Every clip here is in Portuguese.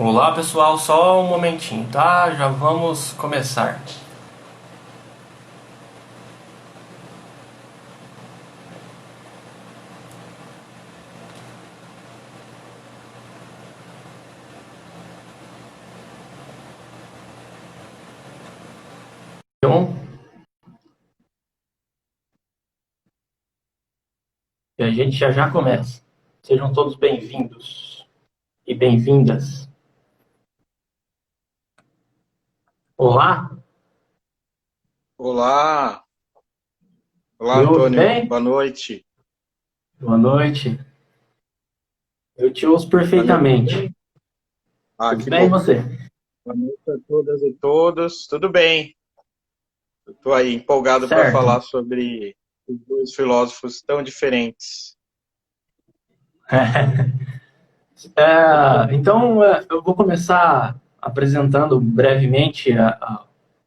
Olá pessoal, só um momentinho, tá? Já vamos começar. Então, a gente já começa. Sejam todos bem-vindos e bem-vindas. Olá, Olá, olá me ouve Antônio, bem? boa noite. Boa noite. Eu te ouço Tá me ouvindo perfeitamente. bem? Ah, Tudo que bem e bom. você? Boa noite a todas e todos. Tudo bem? Estou aí empolgado para Certo. falar sobre os dois filósofos tão diferentes. Então, eu vou começar apresentando brevemente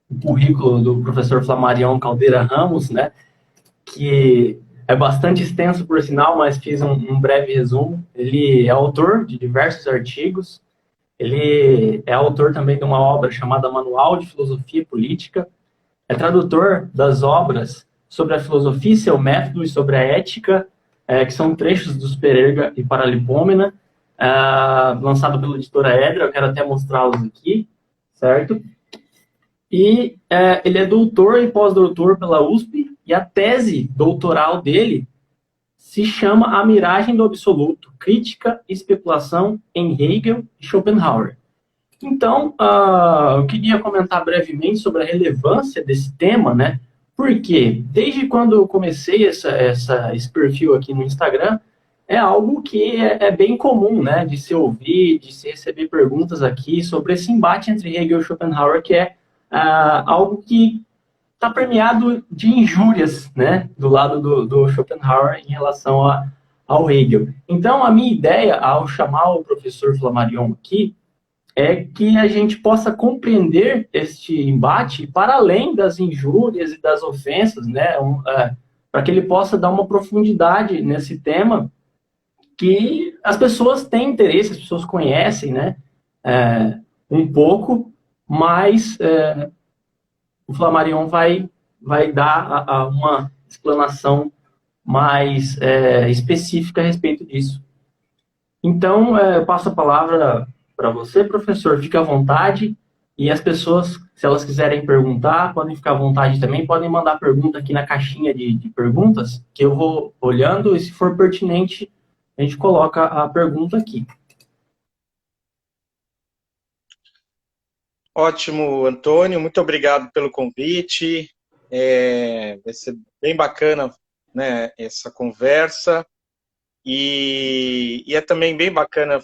o currículo do professor Flamarion Caldeira Ramos, né? Que é bastante extenso, por sinal, mas fiz um breve resumo. Ele é autor de diversos artigos, ele é autor também de uma obra chamada Manual de Filosofia Política, é tradutor das obras sobre a filosofia e seu método e sobre a ética, que são trechos dos Pererga e Paralipômena, lançado pela editora Edra, eu quero até mostrá-los aqui, certo? E ele é doutor e pós-doutor pela USP, e a tese doutoral dele se chama A Miragem do Absoluto, Crítica e Especulação em Hegel e Schopenhauer. Então, eu queria comentar brevemente sobre a relevância desse tema, né? Porque desde quando eu comecei esse perfil aqui no Instagram, é algo que é bem comum, né? De se ouvir, de se receber perguntas aqui sobre esse embate entre Hegel e Schopenhauer, que é algo que está permeado de injúrias, né, do lado do Schopenhauer em relação ao Hegel. Então, a minha ideia, ao chamar o professor Flammarion aqui, é que a gente possa compreender este embate para além das injúrias e das ofensas, né, para que ele possa dar uma profundidade nesse tema que as pessoas têm interesse, as pessoas conhecem, né, um pouco, mas o Flammarion vai dar uma explanação mais específica a respeito disso. Então, eu passo a palavra para você, professor. Fique à vontade. E as pessoas, se elas quiserem perguntar, podem ficar à vontade também. Podem mandar pergunta aqui na caixinha de perguntas, que eu vou olhando e, se for pertinente, a gente coloca a pergunta aqui. Ótimo, Antônio, muito obrigado pelo convite. Vai ser bem bacana, né, essa conversa. E é também bem bacana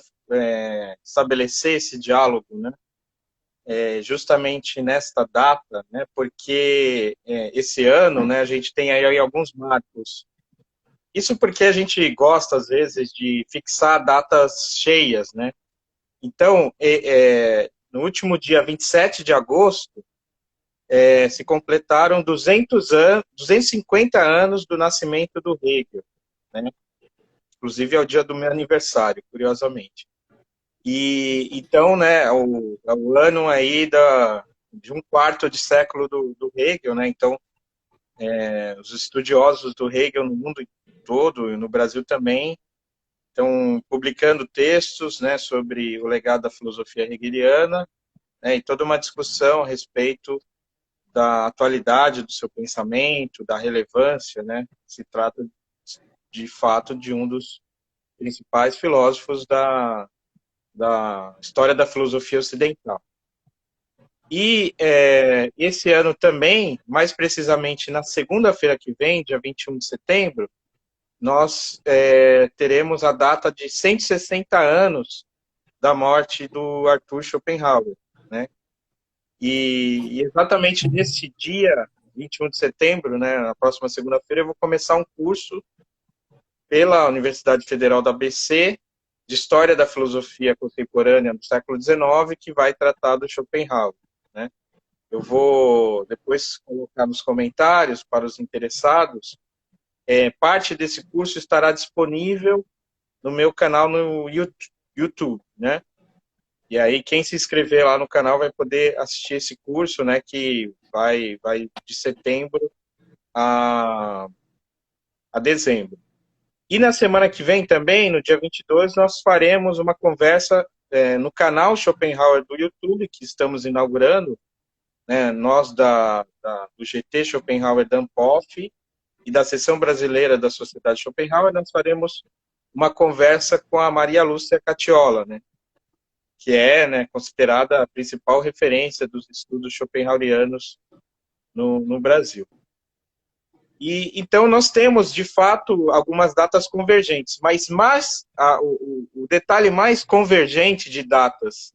estabelecer esse diálogo, né? Justamente nesta data, né, porque esse ano, né, a gente tem aí alguns marcos. Isso porque a gente gosta, às vezes, de fixar datas cheias, né? Então, no último dia 27 de agosto, se completaram 250 anos do nascimento do Hegel, né? Inclusive é o dia do meu aniversário, curiosamente. E então, né, é o ano aí de um quarto de século do Hegel, né? Então, os estudiosos do Hegel no mundo todo e no Brasil também estão publicando textos, né, sobre o legado da filosofia hegeliana, né, e toda uma discussão a respeito da atualidade do seu pensamento, da relevância, né? Se trata de fato de um dos principais filósofos da história da filosofia ocidental. E esse ano também, mais precisamente na segunda-feira que vem, dia 21 de setembro, nós teremos a data de 160 anos da morte do Arthur Schopenhauer, né? E exatamente nesse dia, 21 de setembro, né, na próxima segunda-feira, eu vou começar um curso pela Universidade Federal da ABC de História da Filosofia Contemporânea do século XIX, que vai tratar do Schopenhauer, né? Eu vou depois colocar nos comentários para os interessados. Parte desse curso estará disponível no meu canal no YouTube, né? E aí, quem se inscrever lá no canal vai poder assistir esse curso, né, que vai de setembro a, a dezembro. E na semana que vem também, no dia 22, nós faremos uma conversa no canal Schopenhauer do YouTube, que estamos inaugurando, né, nós do GT Schopenhauer da Ampof e da Seção Brasileira da Sociedade Schopenhauer, nós faremos uma conversa com a Maria Lúcia Catiola, né, que é, né, considerada a principal referência dos estudos schopenhauerianos no Brasil. E então nós temos, de fato, algumas datas convergentes, mas o detalhe mais convergente de datas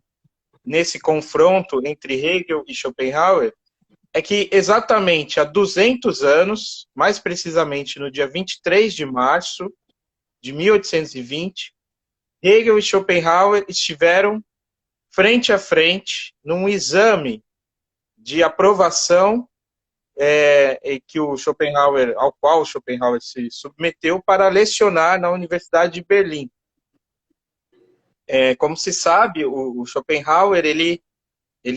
nesse confronto entre Hegel e Schopenhauer é que exatamente há 200 anos, mais precisamente no dia 23 de março de 1820, Hegel e Schopenhauer estiveram frente a frente num exame de aprovação ao qual o Schopenhauer se submeteu para lecionar na Universidade de Berlim. Como se sabe, o Schopenhauer ele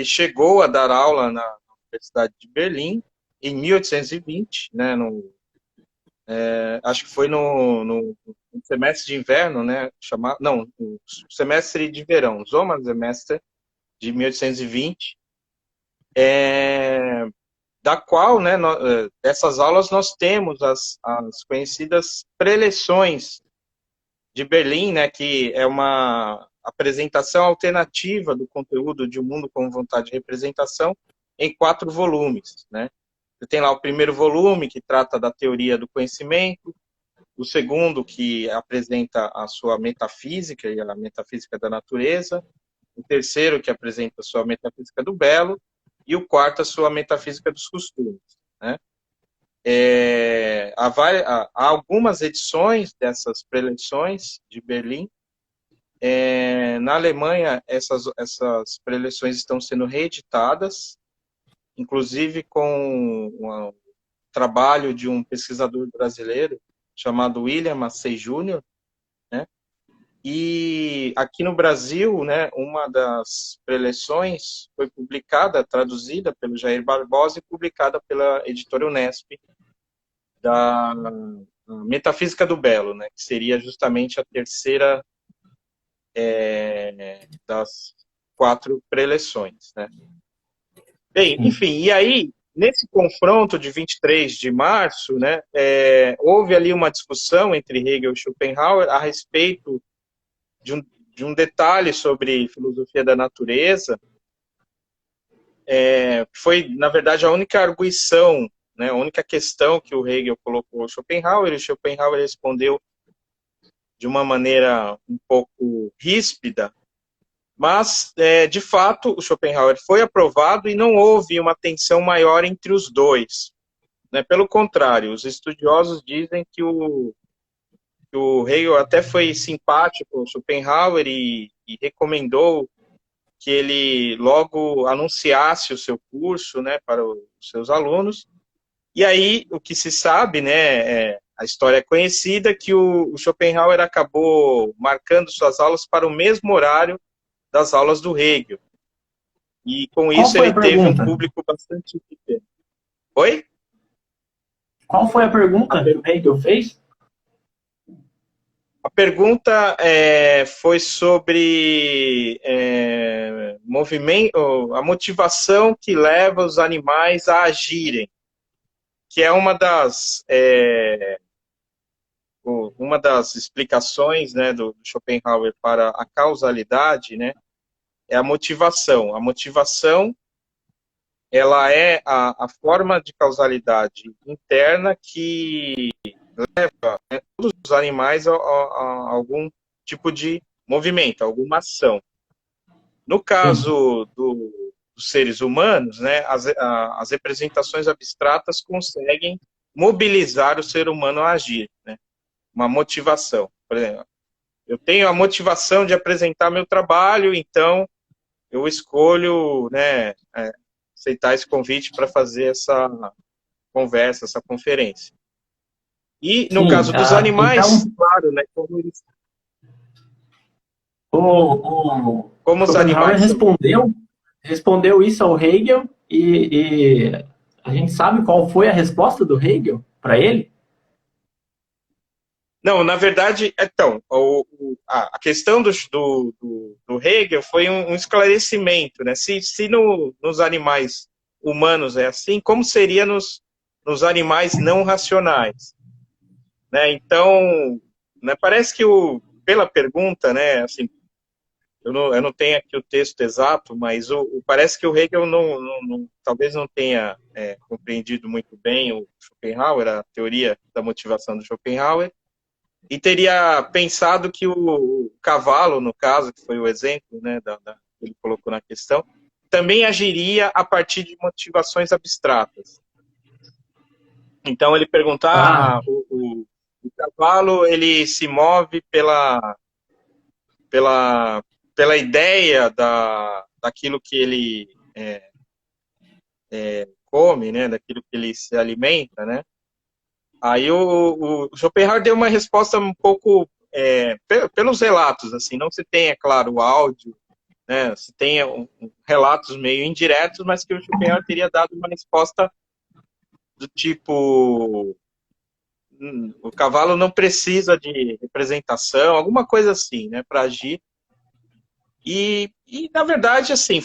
chegou a dar aula na Universidade de Berlim em 1820, né, acho que foi no semestre de inverno, né, no semestre de verão, Sommersemester de 1820, da qual, né, dessas aulas nós temos as conhecidas preleções de Berlim, né, que é uma apresentação alternativa do conteúdo de O Mundo com Vontade de Representação em 4 volumes, né. Você tem lá o primeiro volume, que trata da teoria do conhecimento, o segundo, que apresenta a sua metafísica e a metafísica da natureza, o terceiro, que apresenta a sua metafísica do belo, e o quarto, a sua metafísica dos costumes, né. Há algumas edições dessas preleções de Berlim. Na Alemanha, essas preleções estão sendo reeditadas, inclusive com um trabalho de um pesquisador brasileiro chamado William Massey Jr., né? E aqui no Brasil, né, uma das preleções foi publicada, traduzida pelo Jair Barbosa e publicada pela editora Unesp, da Metafísica do Belo, né, que seria justamente a terceira das 4 preleções, né. Bem, enfim, e aí, nesse confronto de 23 de março, né, houve ali uma discussão entre Hegel e Schopenhauer a respeito de um detalhe sobre filosofia da natureza, foi, na verdade, a única arguição, né, a única questão que o Hegel colocou ao Schopenhauer, e o Schopenhauer respondeu de uma maneira um pouco ríspida, mas, de fato, o Schopenhauer foi aprovado e não houve uma tensão maior entre os dois, né? Pelo contrário, os estudiosos dizem que o Hegel até foi simpático ao Schopenhauer e recomendou que ele logo anunciasse o seu curso, né, para os seus alunos. E aí, o que se sabe, né, a história é conhecida, que o Schopenhauer acabou marcando suas aulas para o mesmo horário das aulas do Hegel. E com Qual isso foi a ele teve um pergunta? público bastante pequeno. Oi? Qual foi a pergunta que o Hegel fez? A pergunta foi sobre a motivação que leva os animais a agirem, que é uma das explicações, né, do Schopenhauer para a causalidade, né, é a motivação. A motivação, ela é a forma de causalidade interna que leva, né, todos os animais a algum tipo de movimento, alguma ação. No caso dos seres humanos, né, as representações abstratas conseguem mobilizar o ser humano a agir, né, uma motivação. Por exemplo, eu tenho a motivação de apresentar meu trabalho, então eu escolho, né, aceitar esse convite para fazer essa conversa, essa conferência. E no Sim, caso dos animais, então, claro, né, como eles... O Como os Schopenhauer animais são. respondeu isso ao Hegel e a gente sabe qual foi a resposta do Hegel para ele? Não, na verdade, então, a questão do Hegel foi um esclarecimento, né? Se nos animais humanos é assim, como seria nos animais não racionais, né? Então, né, parece que pela pergunta, né, assim, eu não tenho aqui o texto exato, mas parece que o Hegel talvez não tenha compreendido muito bem o Schopenhauer, a teoria da motivação do Schopenhauer, e teria pensado que o cavalo, no caso, que foi o exemplo, né, que ele colocou na questão, também agiria a partir de motivações abstratas. Então ele pergunta, Ah, o cavalo ele se move pela, pela ideia daquilo que ele come, né, daquilo que ele se alimenta, né? Aí o Schopenhauer deu uma resposta um pouco pelos relatos, assim, não se tem, é claro, o áudio, né, se tem relatos meio indiretos, mas que o Schopenhauer teria dado uma resposta do tipo o cavalo não precisa de representação, alguma coisa assim, né, para agir. Na verdade, assim,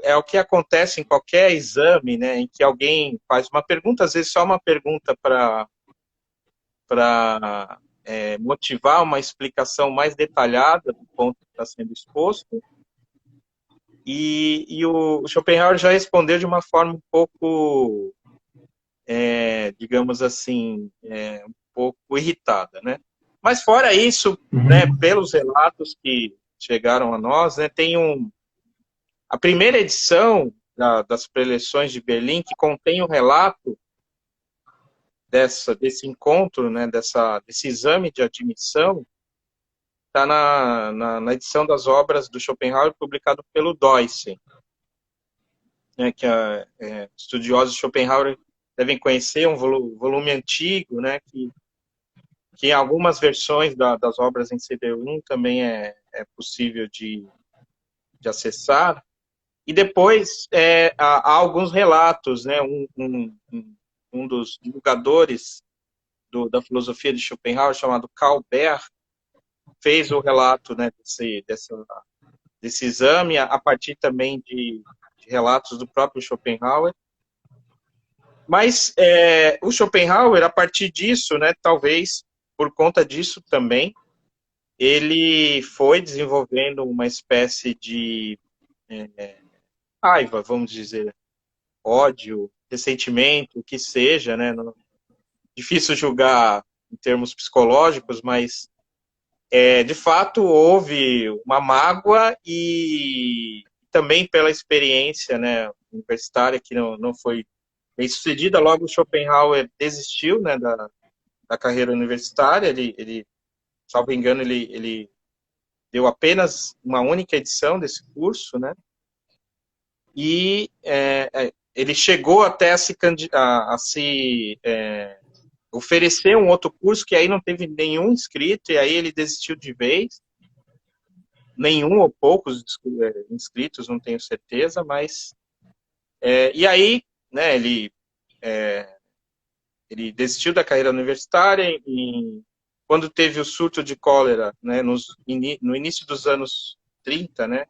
é o que acontece em qualquer exame, né, em que alguém faz uma pergunta, às vezes só uma pergunta para motivar uma explicação mais detalhada do ponto que está sendo exposto. E o Schopenhauer já respondeu de uma forma um pouco, digamos assim, um pouco irritada, né? Mas fora isso, né, uhum. pelos relatos que chegaram a nós, né, a primeira edição das preleções de Berlim, que contém o relato desse encontro, né, desse exame de admissão, está na edição das obras do Schopenhauer, publicado pelo Deussen, né, que estudiosos de Schopenhauer devem conhecer, um volume antigo, né, que em algumas versões das obras em CD1 também é possível de acessar. E depois há alguns relatos, né, um dos divulgadores da filosofia de Schopenhauer, chamado Karl Baer, fez o relato, né, desse exame a partir também de relatos do próprio Schopenhauer. Mas o Schopenhauer, a partir disso, né, talvez por conta disso também, ele foi desenvolvendo uma espécie de raiva, vamos dizer, ódio, ressentimento, o que seja, né? Difícil julgar em termos psicológicos, mas de fato houve uma mágoa e também pela experiência, né, universitária que não foi bem sucedida. Logo, Schopenhauer desistiu, né, da carreira universitária. Ele, salvo engano, ele deu apenas uma única edição desse curso, né? E ele chegou até a se oferecer um outro curso que aí não teve nenhum inscrito e aí ele desistiu de vez. Nenhum ou poucos inscritos, não tenho certeza, mas e aí, né? Ele desistiu da carreira universitária e quando teve o surto de cólera, né, no início dos anos 30, né,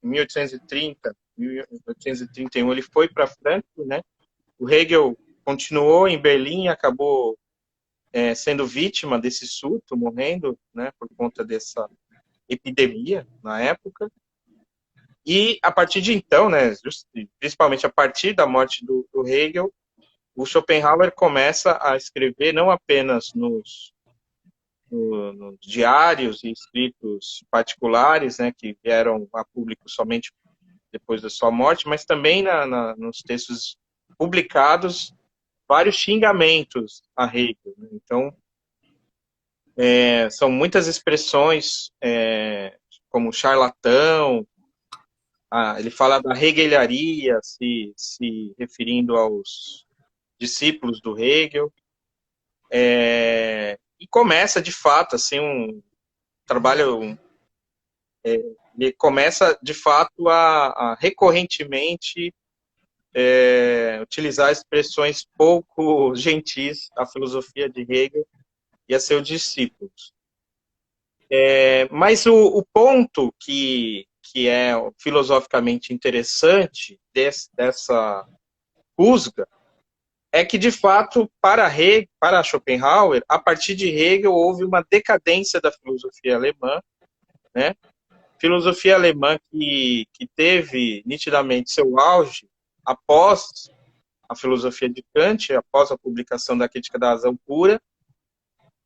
em 1830, 1831, ele foi para Frankfurt, né, o Hegel continuou em Berlim e acabou sendo vítima desse surto, morrendo, né, por conta dessa epidemia na época. E a partir de então, né, principalmente a partir da morte do Hegel, o Schopenhauer começa a escrever não apenas nos diários e escritos particulares, né, que vieram a público somente depois da sua morte, mas também nos textos publicados, vários xingamentos a Hegel, né? Então, são muitas expressões como charlatão, ele fala da hegelharia, se referindo aos discípulos do Hegel, e começa, de fato, assim, um trabalho ele começa, de fato, a recorrentemente utilizar expressões pouco gentis à filosofia de Hegel e a seus discípulos. Mas o ponto que é filosoficamente interessante dessa rusga é que, de fato, para Schopenhauer, a partir de Hegel, houve uma decadência da filosofia alemã, né? Filosofia alemã que teve nitidamente seu auge após a filosofia de Kant, após a publicação da Crítica da Razão Pura,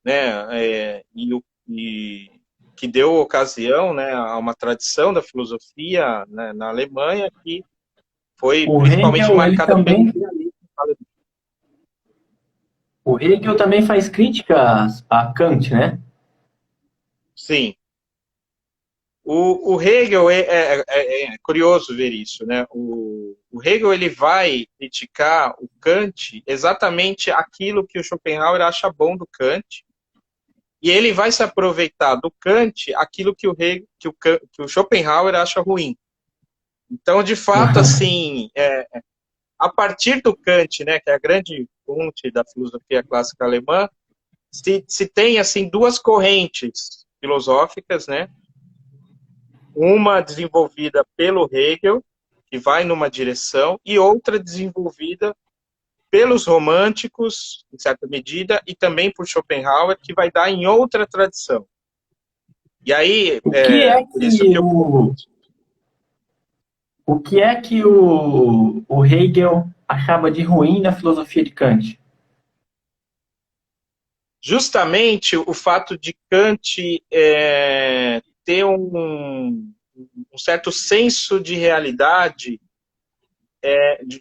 né? E que deu ocasião, né, a uma tradição da filosofia, né, na Alemanha que foi O principalmente Hegel, ele marcada pelo também, idealismo. o Hegel também faz críticas a Kant, né? Sim. O Hegel é curioso ver isso, né? O Hegel ele vai criticar o Kant exatamente aquilo que o Schopenhauer acha bom do Kant, e ele vai se aproveitar do Kant aquilo que o Schopenhauer acha ruim. Então, de fato, assim, a partir do Kant, né, que é a grande fonte da filosofia clássica alemã, se tem assim duas correntes filosóficas, né? Uma desenvolvida pelo Hegel, que vai numa direção, e outra desenvolvida pelos românticos, em certa medida, e também por Schopenhauer, que vai dar em outra tradição. E aí, O que é por isso que que eu... o que é que o Hegel achava de ruim na filosofia de Kant? Justamente o fato de Kant ter um certo senso de realidade,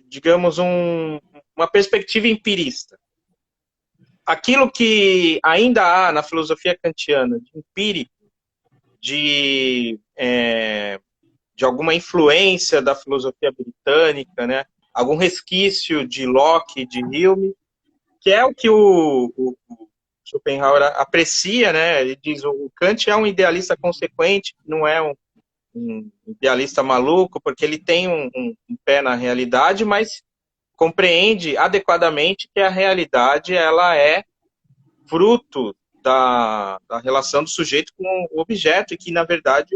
digamos, uma perspectiva empirista. Aquilo que ainda há na filosofia kantiana de empírico, de alguma influência da filosofia britânica, né? Algum resquício de Locke, de Hume, que é o que o Schopenhauer aprecia, né? Ele diz o Kant é um idealista consequente, não é um idealista maluco, porque ele tem um pé na realidade, mas compreende adequadamente que a realidade ela é fruto da relação do sujeito com o objeto e que, na verdade,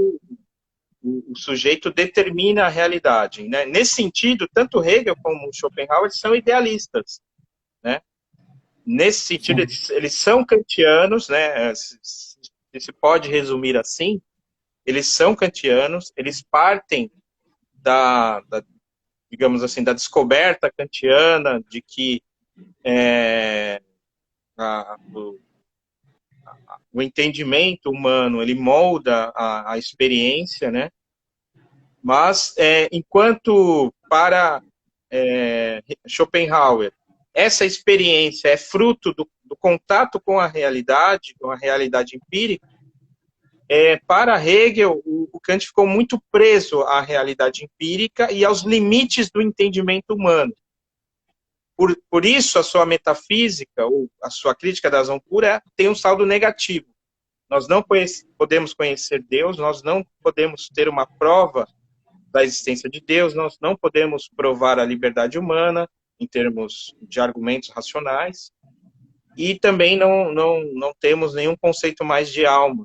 o sujeito determina a realidade, né? Nesse sentido, tanto Hegel como Schopenhauer são idealistas, né? Nesse sentido, eles são kantianos, né? Se pode resumir assim, eles são kantianos, eles partem digamos assim, da descoberta kantiana de que o entendimento humano ele molda a experiência, né? Mas enquanto para Schopenhauer essa experiência é fruto do contato com a realidade empírica, para Hegel, o Kant ficou muito preso à realidade empírica e aos limites do entendimento humano. Por isso, a sua metafísica, ou a sua crítica da razão pura, tem um saldo negativo. Nós não podemos conhecer Deus, nós não podemos ter uma prova da existência de Deus, nós não podemos provar a liberdade humana em termos de argumentos racionais, e também não temos nenhum conceito mais de alma.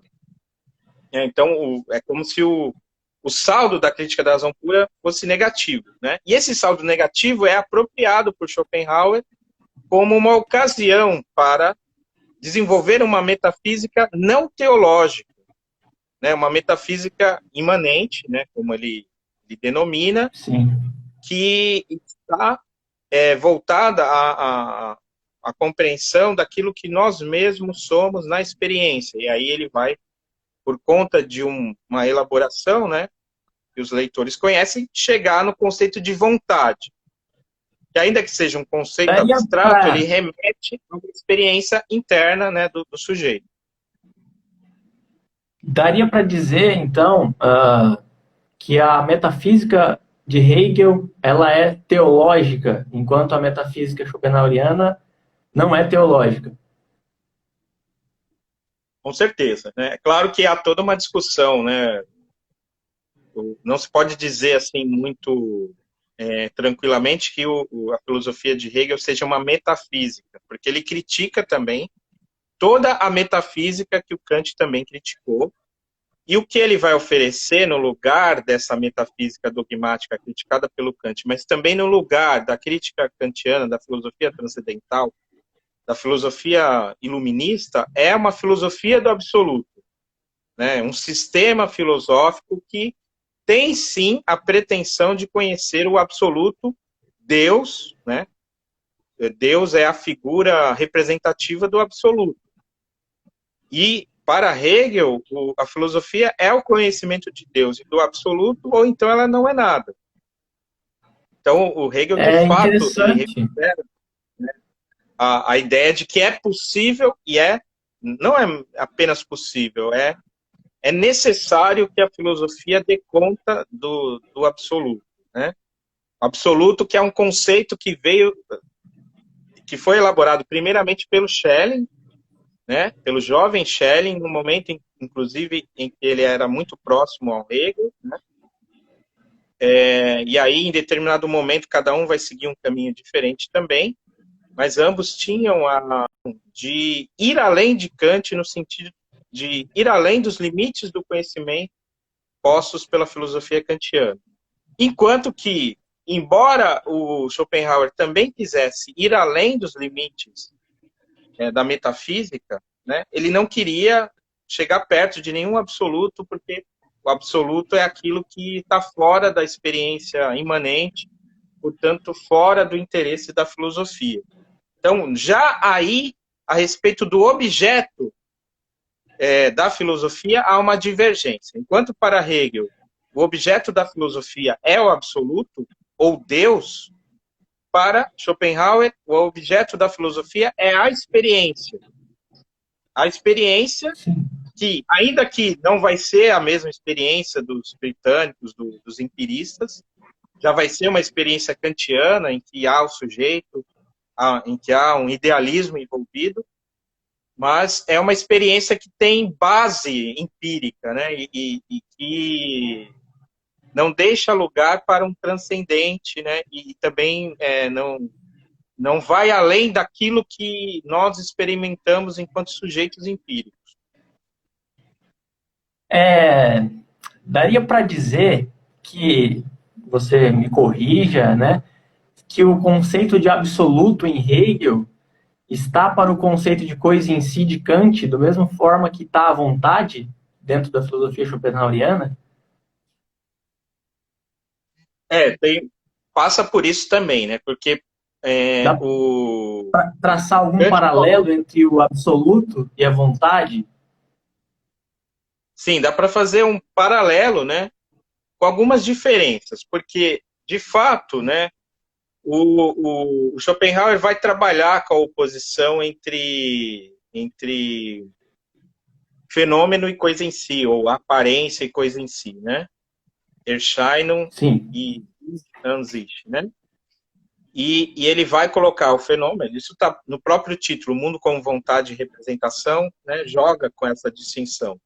Então, é como se o saldo da crítica da razão pura fosse negativo, né? E esse saldo negativo é apropriado por Schopenhauer como uma ocasião para desenvolver uma metafísica não teológica, né? Uma metafísica imanente, né? Como ele denomina, Sim. que está voltada à compreensão daquilo que nós mesmos somos na experiência. E aí ele vai, por conta de uma elaboração, né, que os leitores conhecem, chegar no conceito de vontade. Que ainda que seja um conceito abstrato, ele remete a uma experiência interna, né, do sujeito. Daria para dizer, então, que a metafísica de Hegel ela é teológica, enquanto a metafísica schopenhaueriana não é teológica. Com certeza, né? É claro que há toda uma discussão, né, não se pode dizer assim muito tranquilamente que a filosofia de Hegel seja uma metafísica, porque ele critica também toda a metafísica que o Kant também criticou, e o que ele vai oferecer no lugar dessa metafísica dogmática criticada pelo Kant, mas também no lugar da crítica kantiana, da filosofia transcendental, da filosofia iluminista, é uma filosofia do absoluto, né? Um sistema filosófico que tem sim a pretensão de conhecer o absoluto Deus, né? Deus é a figura representativa do absoluto. E para Hegel, a filosofia é o conhecimento de Deus e do absoluto, ou então ela não é nada. Então, o Hegel, de É fato, ele interessante. recupera a ideia de que é possível e não é apenas possível, é necessário que a filosofia dê conta do absoluto, né? Absoluto, que é um conceito que foi elaborado primeiramente pelo Schelling, né? Pelo jovem Schelling, no momento, inclusive, em que ele era muito próximo ao Hegel, né? E aí, em determinado momento, cada um vai seguir um caminho diferente também, mas ambos tinham de ir além de Kant no sentido de ir além dos limites do conhecimento postos pela filosofia kantiana. Enquanto que, embora o Schopenhauer também quisesse ir além dos limites da metafísica, né, ele não queria chegar perto de nenhum absoluto, porque o absoluto é aquilo que está fora da experiência imanente, portanto, fora do interesse da filosofia. Então, já aí, a respeito do objeto da filosofia, há uma divergência. Enquanto para Hegel, o objeto da filosofia é o absoluto, ou Deus, para Schopenhauer, o objeto da filosofia é a experiência. A experiência que, ainda que não vai ser a mesma experiência dos britânicos, dos empiristas, já vai ser uma experiência kantiana, em que há o sujeito, em que há um idealismo envolvido, mas é uma experiência que tem base empírica, né? E que não deixa lugar para um transcendente, né? E também não vai além daquilo que nós experimentamos enquanto sujeitos empíricos. É, daria para dizer que, você me corrija, né, que o conceito de absoluto em Hegel está para o conceito de coisa em si de Kant, da mesma forma que está à vontade dentro da filosofia schopenhaueriana? Passa por isso também, né? Porque Dá o para traçar algum Kant falou, paralelo entre o absoluto e a vontade? sim, dá para fazer um paralelo, né? Com algumas diferenças, porque de fato, né? O Schopenhauer vai trabalhar com a oposição entre fenômeno e coisa em si, ou aparência e coisa em si, né? Erscheinung Sim. e Ansicht, né? E ele vai colocar o fenômeno, isso está no próprio título, Mundo como Vontade e Representação, né? Joga com essa distinção.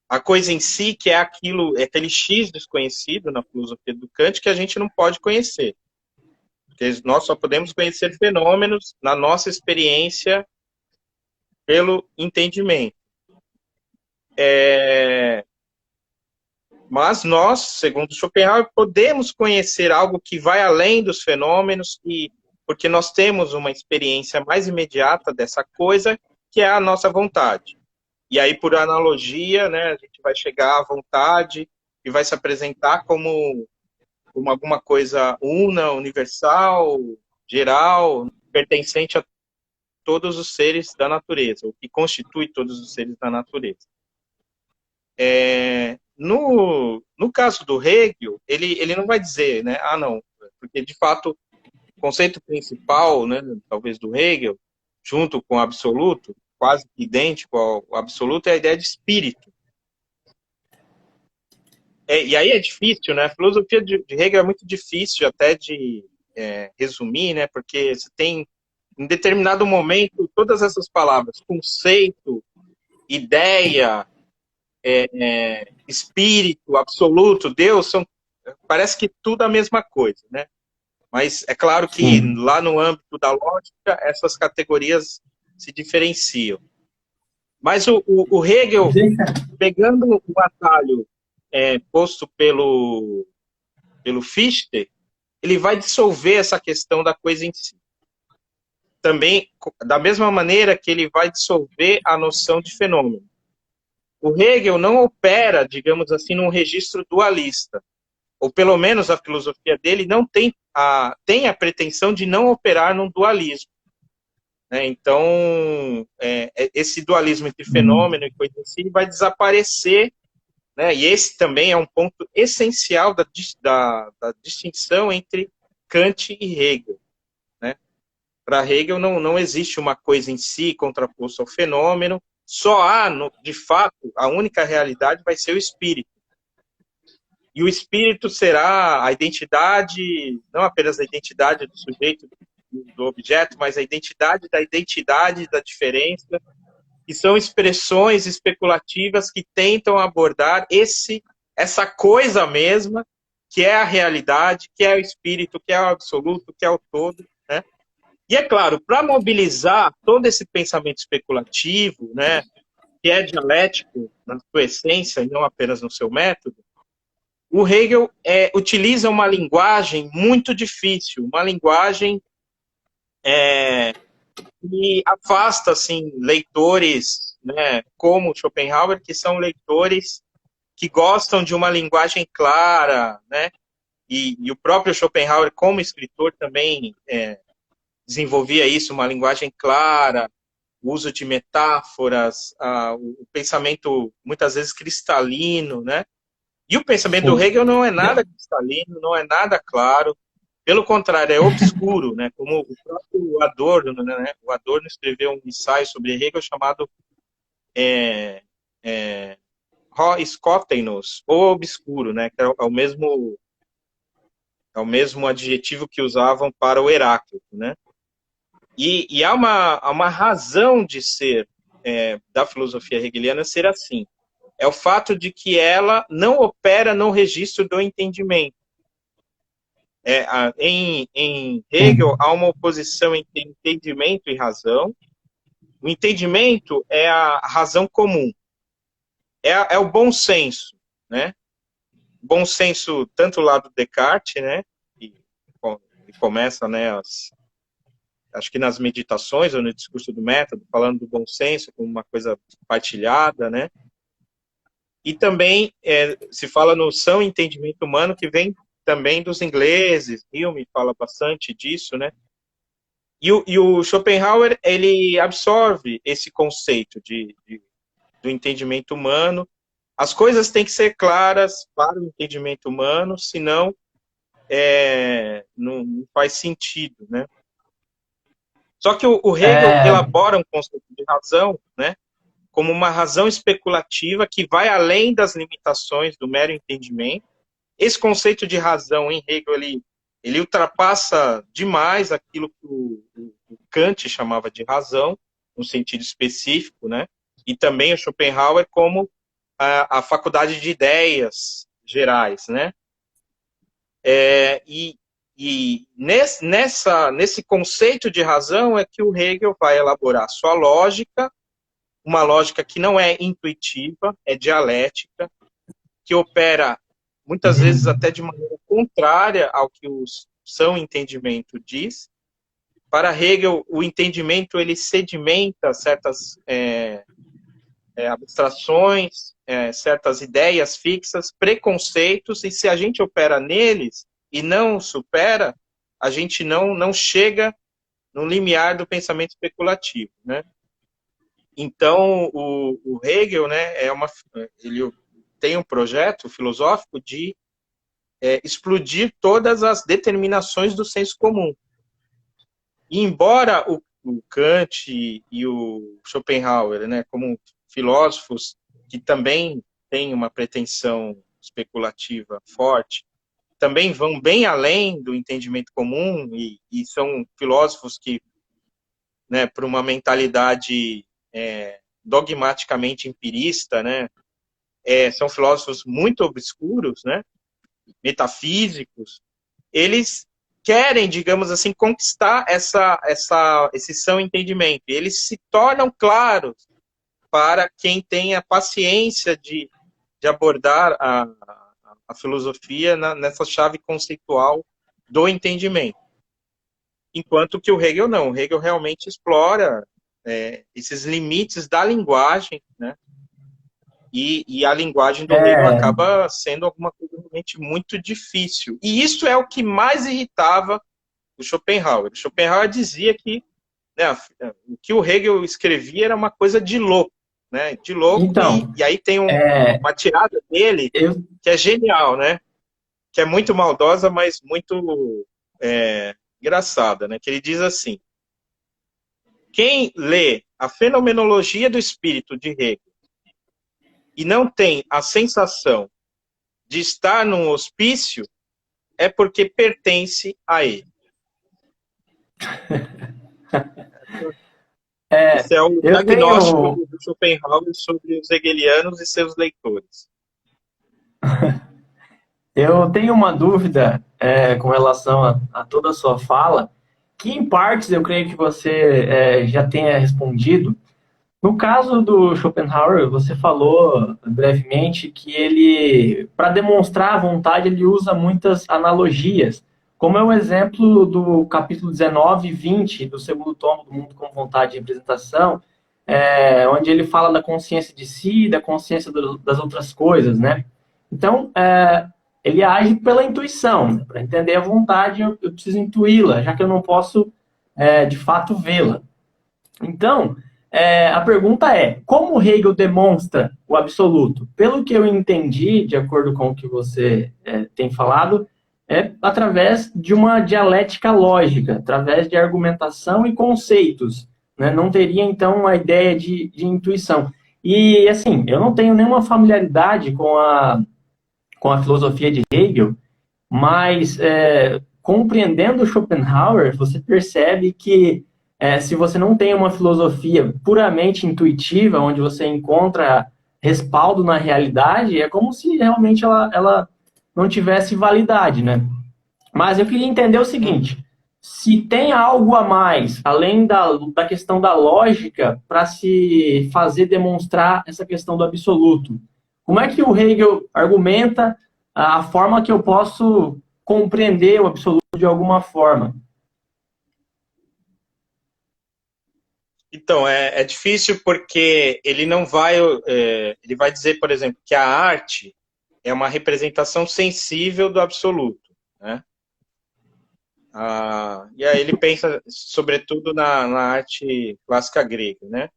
A coisa em si, que é aquele X desconhecido na filosofia do Kant, que a gente não pode conhecer. Porque nós só podemos conhecer fenômenos na nossa experiência pelo entendimento. Mas nós, segundo Schopenhauer, podemos conhecer algo que vai além dos fenômenos, porque nós temos uma experiência mais imediata dessa coisa, que é a nossa vontade. E aí, por analogia, né, a gente vai chegar à vontade e vai se apresentar como alguma coisa una, universal, geral, pertencente a todos os seres da natureza, o que constitui todos os seres da natureza. No caso do Hegel, ele não vai dizer, né, não, porque de fato o conceito principal, né, talvez do Hegel, junto com o absoluto, quase idêntico ao absoluto, é a ideia de espírito. E aí é difícil, né? A filosofia de Hegel é muito difícil até de resumir, né? Porque você tem, em determinado momento, todas essas palavras, conceito, ideia, espírito, absoluto, Deus, parece que tudo a mesma coisa, né? Mas é claro que Sim. lá no âmbito da lógica, essas categorias se diferenciam. Mas o Hegel, pegando o atalho posto pelo Fichte, ele vai dissolver essa questão da coisa em si. Também, da mesma maneira que ele vai dissolver a noção de fenômeno. O Hegel não opera, digamos assim, num registro dualista. Ou pelo menos a filosofia dele não tem a pretensão de não operar num dualismo. Né? Então, esse dualismo entre fenômeno e coisa assim vai desaparecer, né? E esse também é um ponto essencial da distinção entre Kant e Hegel. Né? Para Hegel não existe uma coisa em si contraposta ao fenômeno, só há, de fato, a única realidade vai ser o espírito. E o espírito será a identidade, não apenas a identidade do sujeito, do objeto, mas a identidade da diferença, que são expressões especulativas que tentam abordar essa coisa mesma, que é a realidade, que é o espírito, que é o absoluto, que é o todo, né? E é claro, para mobilizar todo esse pensamento especulativo, né, que é dialético na sua essência e não apenas no seu método, o Hegel utiliza uma linguagem muito difícil, uma linguagem que afasta assim, leitores, né, como Schopenhauer, que são leitores que gostam de uma linguagem clara, né, e o próprio Schopenhauer, como escritor, também desenvolvia isso, uma linguagem clara, o uso de metáforas, o pensamento muitas vezes cristalino, né? E o pensamento do Sim. Hegel não é nada cristalino, não é nada claro, pelo contrário, é obscuro, né? Como o próprio Adorno, né? O Adorno escreveu um ensaio sobre Hegel chamado Skoptenos, ou obscuro, né? Que é o mesmo adjetivo que usavam para o Heráclito, né? E há uma razão de ser da filosofia hegeliana ser assim. É o fato de que ela não opera no registro do entendimento. Em Hegel, há uma oposição entre entendimento e razão. O entendimento é a razão comum, é o bom senso, né? Bom senso, tanto lá do Descartes, né? E começa, né, acho que nas meditações ou no discurso do método, falando do bom senso como uma coisa partilhada, né? E também se fala noção e entendimento humano, que vem também dos ingleses. Hume fala bastante disso, né? E o Schopenhauer, ele absorve esse conceito do entendimento humano. As coisas têm que ser claras para o entendimento humano, senão não faz sentido, né? Só que o Hegel É, elabora um conceito de razão, né? Como uma razão especulativa que vai além das limitações do mero entendimento. Esse conceito de razão em Hegel, ele ultrapassa demais aquilo que o Kant chamava de razão, no sentido específico, né? E também o Schopenhauer como a faculdade de ideias gerais, né? Nesse conceito de razão é que o Hegel vai elaborar sua lógica, uma lógica que não é intuitiva, é dialética, que opera muitas vezes até de maneira contrária ao que o seu entendimento diz. Para Hegel, o entendimento ele sedimenta certas abstrações, certas ideias fixas, preconceitos, e se a gente opera neles e não supera, a gente não chega no limiar do pensamento especulativo, né? Então, o Hegel, né, ele tem um projeto filosófico de explodir todas as determinações do senso comum. E embora o Kant e o Schopenhauer, né, como filósofos que também têm uma pretensão especulativa forte, também vão bem além do entendimento comum e são filósofos que, né, por uma mentalidade dogmaticamente empirista, né, são filósofos muito obscuros, né, metafísicos, eles querem, digamos assim, conquistar esse são entendimento. Eles se tornam claros para quem tem a paciência de abordar a filosofia nessa chave conceitual do entendimento. Enquanto que o Hegel não. O Hegel realmente explora esses limites da linguagem, né? E a linguagem do Hegel acaba sendo alguma coisa realmente muito difícil. E isso é o que mais irritava o Schopenhauer. O Schopenhauer dizia que, né, o que o Hegel escrevia era uma coisa de louco, né? De louco. Então, e aí tem uma tirada dele que é genial, né? Que é muito maldosa, mas muito engraçada, né? Que ele diz assim: quem lê a Fenomenologia do Espírito de Hegel e não tem a sensação de estar num hospício é porque pertence a ele. Esse é o diagnóstico do Schopenhauer sobre os hegelianos e seus leitores. Eu tenho uma dúvida com relação a toda a sua fala, que em partes eu creio que você já tenha respondido. No caso do Schopenhauer, você falou brevemente que ele, para demonstrar a vontade, ele usa muitas analogias, como é o exemplo do capítulo 19 e 20 do segundo tomo do Mundo com Vontade de Representação, onde ele fala da consciência de si, da consciência das outras coisas, né? Então, ele age pela intuição, né? Para entender a vontade, eu preciso intuí-la, já que eu não posso, de fato, vê-la. Então, a pergunta é, como Hegel demonstra o absoluto? Pelo que eu entendi, de acordo com o que você tem falado, é através de uma dialética lógica, através de argumentação e conceitos, né? Não teria, então, uma ideia de intuição. E, assim, eu não tenho nenhuma familiaridade com a filosofia de Hegel, mas compreendendo Schopenhauer, você percebe que se você não tem uma filosofia puramente intuitiva, onde você encontra respaldo na realidade, é como se realmente ela não tivesse validade, né? Mas eu queria entender o seguinte, se tem algo a mais, além da questão da lógica, para se fazer demonstrar essa questão do absoluto, como é que o Hegel argumenta a forma que eu posso compreender o absoluto de alguma forma? Então, é difícil porque ele não vai... ele vai dizer, por exemplo, que a arte é uma representação sensível do absoluto, né? E aí ele pensa, sobretudo, na arte clássica grega, né?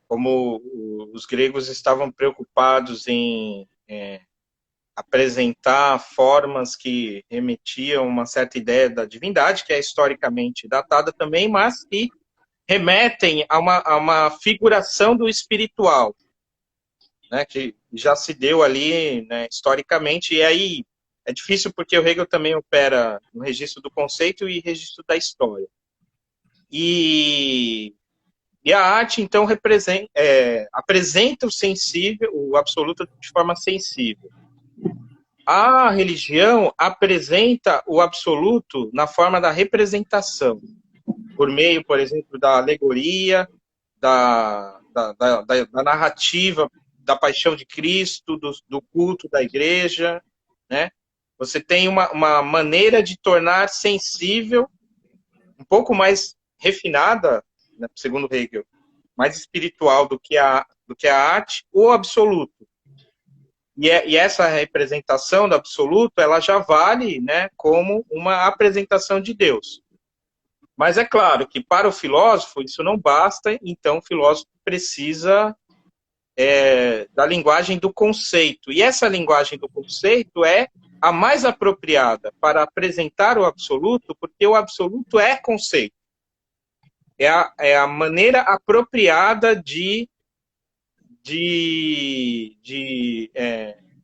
Como os gregos estavam preocupados em apresentar formas que remetiam uma certa ideia da divindade, que é historicamente datada também, mas que remetem a uma figuração do espiritual, né, que já se deu ali, né, historicamente, e aí é difícil porque o Hegel também opera no registro do conceito e registro da história. E a arte, então, apresenta o sensível, o absoluto, de forma sensível. A religião apresenta o absoluto na forma da representação, por meio, por exemplo, da alegoria, da narrativa, da paixão de Cristo, do culto da igreja, né? Você tem uma maneira de tornar sensível, um pouco mais refinada, né, segundo Hegel, mais espiritual do que a arte, o absoluto. E essa representação do absoluto, ela já vale, né, como uma apresentação de Deus. Mas é claro que para o filósofo isso não basta, então o filósofo precisa da linguagem do conceito. E essa linguagem do conceito é a mais apropriada para apresentar o absoluto, porque o absoluto é conceito. É a maneira apropriada de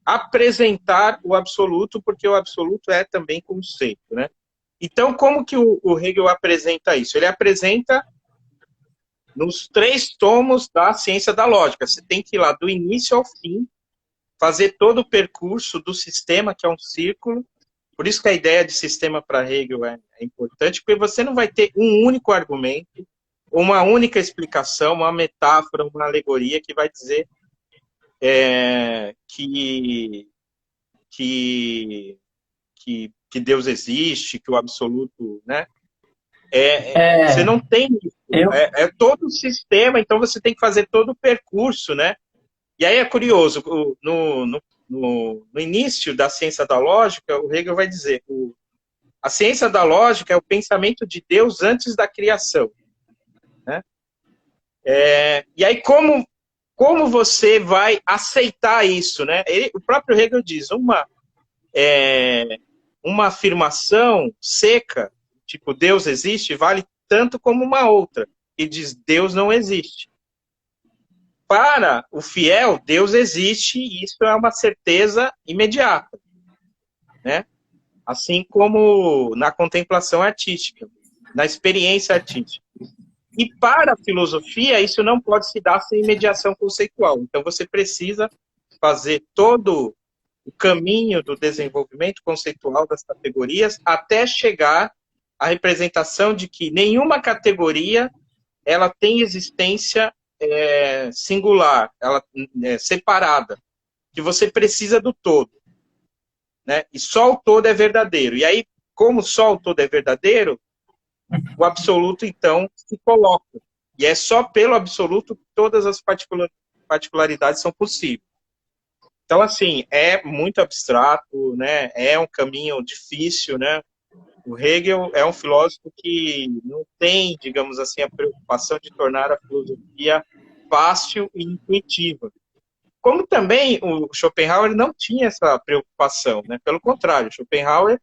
apresentar o absoluto, porque o absoluto é também conceito, né? Então, como que o Hegel apresenta isso? Ele apresenta nos 3 tomos da ciência da lógica. Você tem que ir lá do início ao fim fazer todo o percurso do sistema, que é um círculo. Por isso que a ideia de sistema para Hegel é importante, porque você não vai ter um único argumento, uma única explicação, uma metáfora, uma alegoria que vai dizer que Deus existe, que o absoluto, né? Você não tem isso. É todo o sistema, então você tem que fazer todo o percurso, né? E aí é curioso, no início da ciência da lógica, o Hegel vai dizer a ciência da lógica é o pensamento de Deus antes da criação, né? E aí como você vai aceitar isso, né? O próprio Hegel diz, uma afirmação seca, tipo, Deus existe, vale tanto como uma outra, que diz, Deus não existe. Para o fiel, Deus existe, e isso é uma certeza imediata, né? Assim como na contemplação artística, na experiência artística. E para a filosofia, isso não pode se dar sem mediação conceitual. Então, você precisa fazer todo o caminho do desenvolvimento conceitual das categorias até chegar à representação de que nenhuma categoria ela tem existência singular, ela separada, que você precisa do todo, né? E só o todo é verdadeiro. E aí, como só o todo é verdadeiro, o absoluto, então, se coloca. E é só pelo absoluto que todas as particularidades são possíveis. Então, assim, é muito abstrato, né? É um caminho difícil, né? O Hegel é um filósofo que não tem, digamos assim, a preocupação de tornar a filosofia fácil e intuitiva. Como também o Schopenhauer não tinha essa preocupação, né? Pelo contrário, Schopenhauer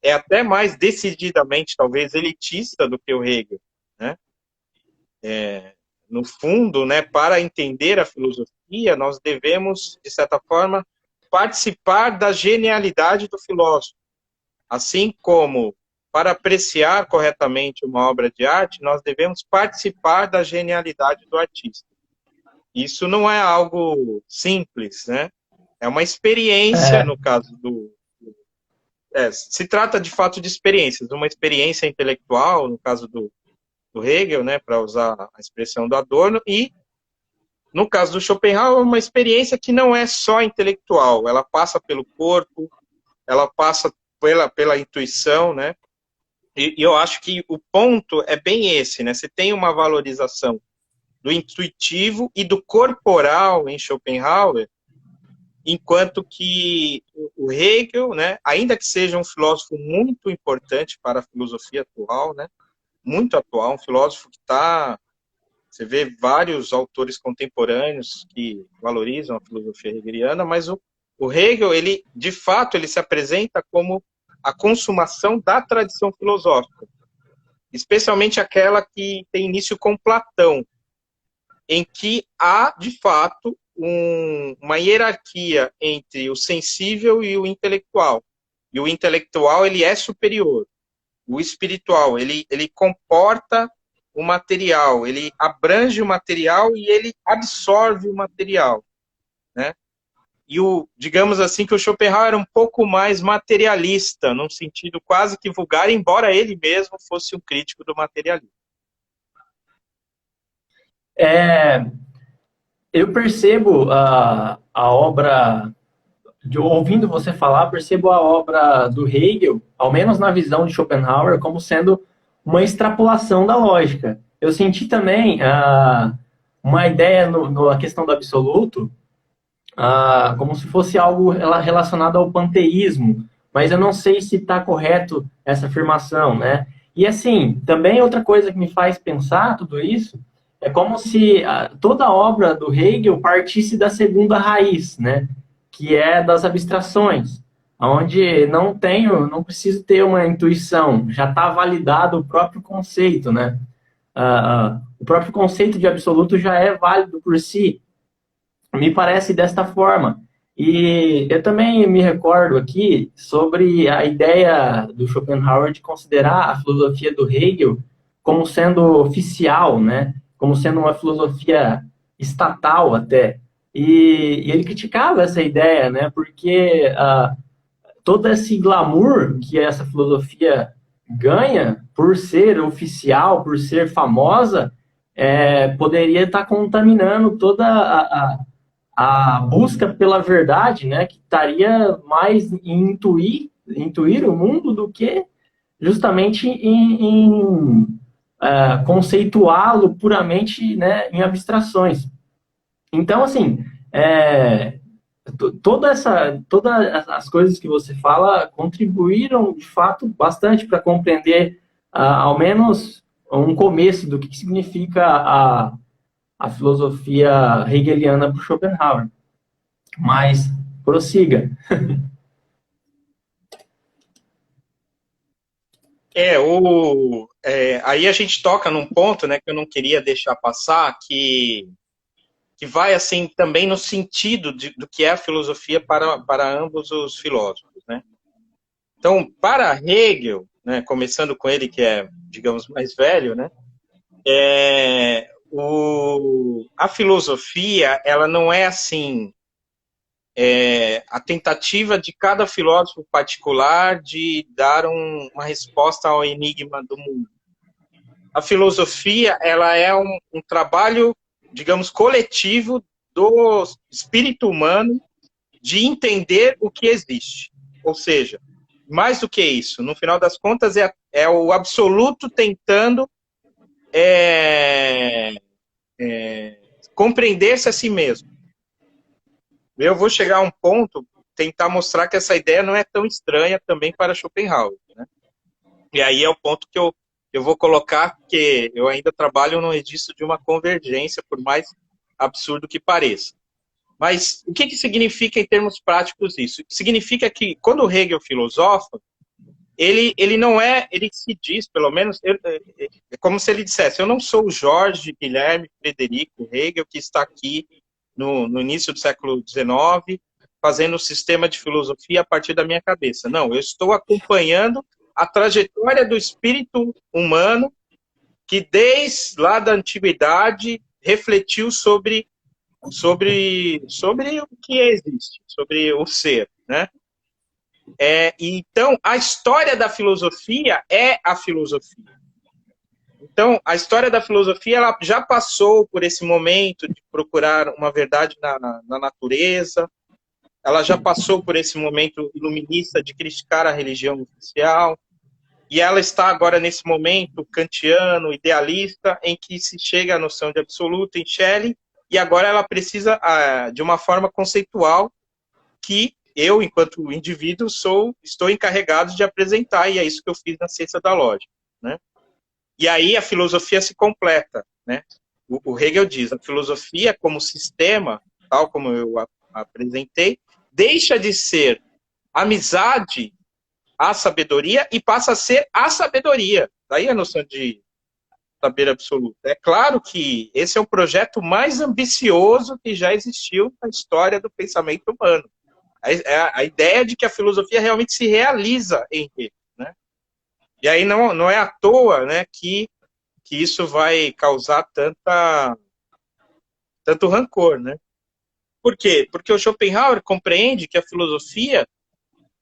é até mais decididamente, talvez, elitista do que o Hegel, né? No fundo, né, para entender a filosofia, nós devemos, de certa forma, participar da genialidade do filósofo. Assim como, para apreciar corretamente uma obra de arte, nós devemos participar da genialidade do artista. Isso não é algo simples, né? É uma experiência, no caso se trata, de fato, de experiências. Uma experiência intelectual, no caso do Hegel, né, para usar a expressão do Adorno, e, no caso do Schopenhauer, uma experiência que não é só intelectual. Ela passa pelo corpo, ela passa pela intuição, né? E eu acho que o ponto é bem esse, né? Você tem uma valorização do intuitivo e do corporal em Schopenhauer, enquanto que o Hegel, né, ainda que seja um filósofo muito importante para a filosofia atual, né, muito atual, um filósofo que você vê vários autores contemporâneos que valorizam a filosofia hegeliana, mas o Hegel, ele, de fato, ele se apresenta como a consumação da tradição filosófica, especialmente aquela que tem início com Platão, em que há, de fato, uma hierarquia entre o sensível e o intelectual. E o intelectual, ele é superior. O espiritual, ele comporta o material, ele abrange o material e ele absorve o material, né? E digamos assim, que o Schopenhauer era um pouco mais materialista, num sentido quase que vulgar, embora ele mesmo fosse um crítico do materialismo. Eu percebo a obra, ouvindo você falar, percebo a obra do Hegel, ao menos na visão de Schopenhauer, como sendo uma extrapolação da lógica. Eu senti também uma ideia na questão do absoluto, como se fosse algo relacionado ao panteísmo, mas eu não sei se está correto essa afirmação, né? E assim, também outra coisa que me faz pensar tudo isso é como se toda a obra do Hegel partisse da segunda raiz, né? Que é das abstrações, onde não preciso ter uma intuição, já está validado o próprio conceito, né? O próprio conceito de absoluto já é válido por si. Me parece desta forma. E eu também me recordo aqui sobre a ideia do Schopenhauer de considerar a filosofia do Hegel como sendo oficial, né? Como sendo uma filosofia estatal até. e ele criticava essa ideia, né? Porque todo esse glamour que essa filosofia ganha por ser oficial, por ser famosa, poderia estar contaminando toda a busca pela verdade, né? Que estaria mais em intuir o mundo do que justamente em conceituá-lo puramente, né, em abstrações. Então, assim, todas as coisas que você fala contribuíram, de fato, bastante para compreender, ao menos, um começo do que significa a filosofia hegeliana para Schopenhauer. Mas, prossiga. Aí a gente toca num ponto, né, que eu não queria deixar passar, que vai assim também no sentido do que é a filosofia para ambos os filósofos, né? Então, para Hegel, né, começando com ele que é, digamos, mais velho, né, a filosofia ela não é assim a tentativa de cada filósofo particular de dar uma resposta ao enigma do mundo. A filosofia ela é um trabalho, digamos, coletivo do espírito humano de entender o que existe. Ou seja, mais do que isso, no final das contas, é o absoluto tentando compreender-se a si mesmo. Eu vou chegar a um ponto, tentar mostrar que essa ideia não é tão estranha também para Schopenhauer, né? E aí é o ponto que eu vou colocar, que eu ainda trabalho no registro de uma convergência, por mais absurdo que pareça. Mas o que significa em termos práticos isso? Significa que quando o Hegel filosofa, ele não é, ele se diz, pelo menos, é como se ele dissesse, eu não sou o Jorge, Guilherme, Frederico Hegel, que está aqui no início do século XIX, fazendo um sistema de filosofia a partir da minha cabeça. Não, eu estou acompanhando a trajetória do espírito humano que desde lá da antiguidade refletiu sobre o que existe, sobre o ser, né? Então, a história da filosofia é a filosofia. Então, a história da filosofia ela já passou por esse momento de procurar uma verdade na natureza, ela já passou por esse momento iluminista de criticar a religião oficial, e ela está agora nesse momento kantiano, idealista, em que se chega à noção de absoluto em Schelling, e agora ela precisa, de uma forma conceitual, que eu, enquanto indivíduo, estou encarregado de apresentar, e é isso que eu fiz na ciência da lógica, né? E aí a filosofia se completa, né? O Hegel diz, a filosofia como sistema, tal como eu apresentei, deixa de ser amizade à sabedoria e passa a ser a sabedoria. Daí a noção de saber absoluto. É claro que esse é o projeto mais ambicioso que já existiu na história do pensamento humano. A ideia de que a filosofia realmente se realiza em Hegel, né? E aí não é à toa, né, que isso vai causar tanto rancor, né? Por quê? Porque o Schopenhauer compreende que a filosofia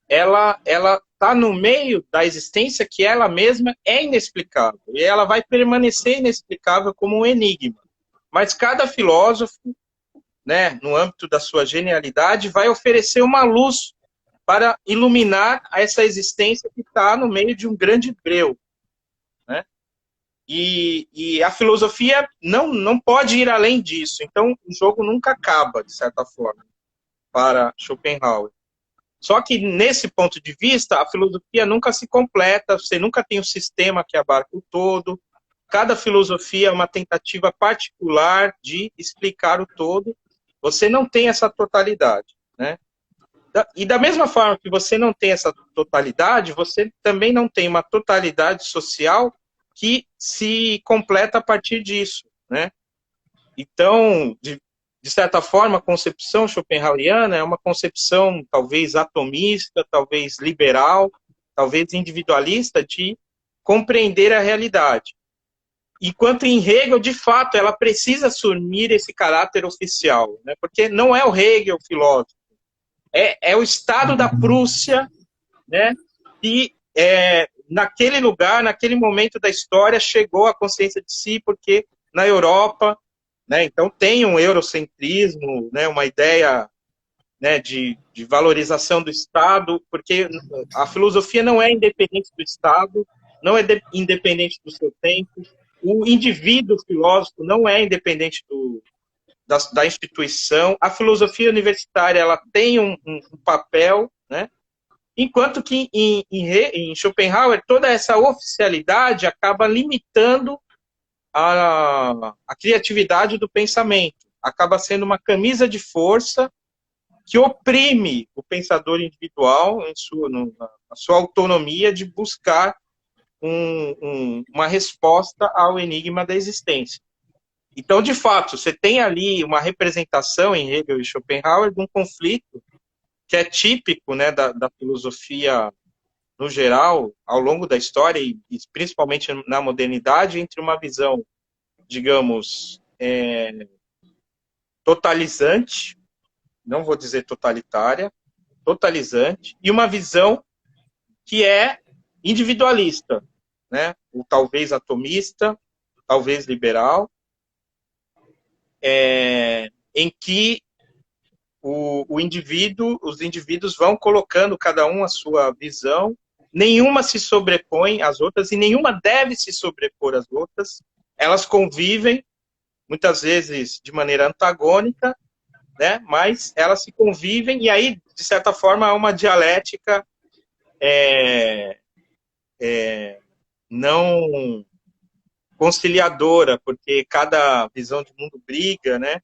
ela está no meio da existência que ela mesma é inexplicável. E ela vai permanecer inexplicável como um enigma. Mas cada filósofo, né, no âmbito da sua genialidade, vai oferecer uma luz para iluminar essa existência que está no meio de um grande breu, né? E a filosofia não pode ir além disso. Então, o jogo nunca acaba, de certa forma, para Schopenhauer. Só que, nesse ponto de vista, a filosofia nunca se completa, você nunca tem um sistema que abarca o todo. Cada filosofia é uma tentativa particular de explicar o todo. Você não tem essa totalidade, né? E da mesma forma que você não tem essa totalidade, você também não tem uma totalidade social que se completa a partir disso, né? Então, de certa forma, a concepção schopenhaueriana é uma concepção talvez atomista, talvez liberal, talvez individualista de compreender a realidade. enquanto em Hegel, de fato, ela precisa assumir esse caráter oficial, né? Porque não é o Hegel o filósofo, é o Estado da Prússia, né? Que naquele lugar, naquele momento da história, chegou à consciência de si, porque na Europa, né? Então tem um eurocentrismo, né? Uma ideia, né, de valorização do Estado, porque a filosofia não é independente do Estado, não é independente do seu tempo, o indivíduo filósofo não é independente da instituição, a filosofia universitária ela tem um papel, né, enquanto que em Schopenhauer toda essa oficialidade acaba limitando a criatividade do pensamento, acaba sendo uma camisa de força que oprime o pensador individual na sua autonomia de buscar uma resposta ao enigma da existência. Então, de fato, você tem ali uma representação em Hegel e Schopenhauer de um conflito que é típico, né, da filosofia no geral, ao longo da história, e principalmente na modernidade, entre uma visão, digamos, totalizante, não vou dizer totalitária, totalizante, e uma visão que é individualista, né? Ou talvez atomista, talvez liberal, em que os indivíduos vão colocando cada um a sua visão, nenhuma se sobrepõe às outras e nenhuma deve se sobrepor às outras, elas convivem, muitas vezes de maneira antagônica, né? Mas elas se convivem e aí, de certa forma, há uma dialética não conciliadora, porque cada visão de mundo briga, né?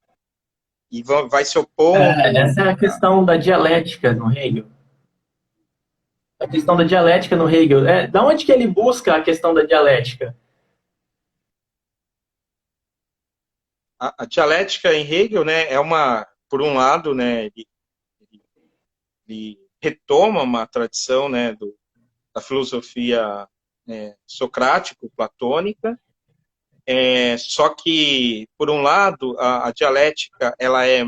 E vai se opondo. Essa é a questão da dialética no Hegel. A questão da dialética no Hegel. Da onde que ele busca a questão da dialética? A dialética em Hegel, né, por um lado, né, ele retoma uma tradição, né, da filosofia socrático-platônica, só que, por um lado, a dialética ela é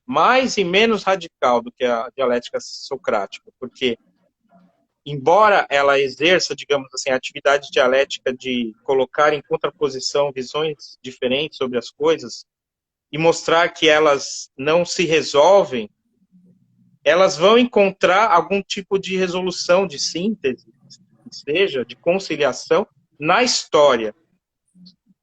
mais e menos radical do que a dialética socrática, porque, embora ela exerça, digamos assim, a atividade dialética de colocar em contraposição visões diferentes sobre as coisas e mostrar que elas não se resolvem, elas vão encontrar algum tipo de resolução, de síntese, seja de conciliação na história,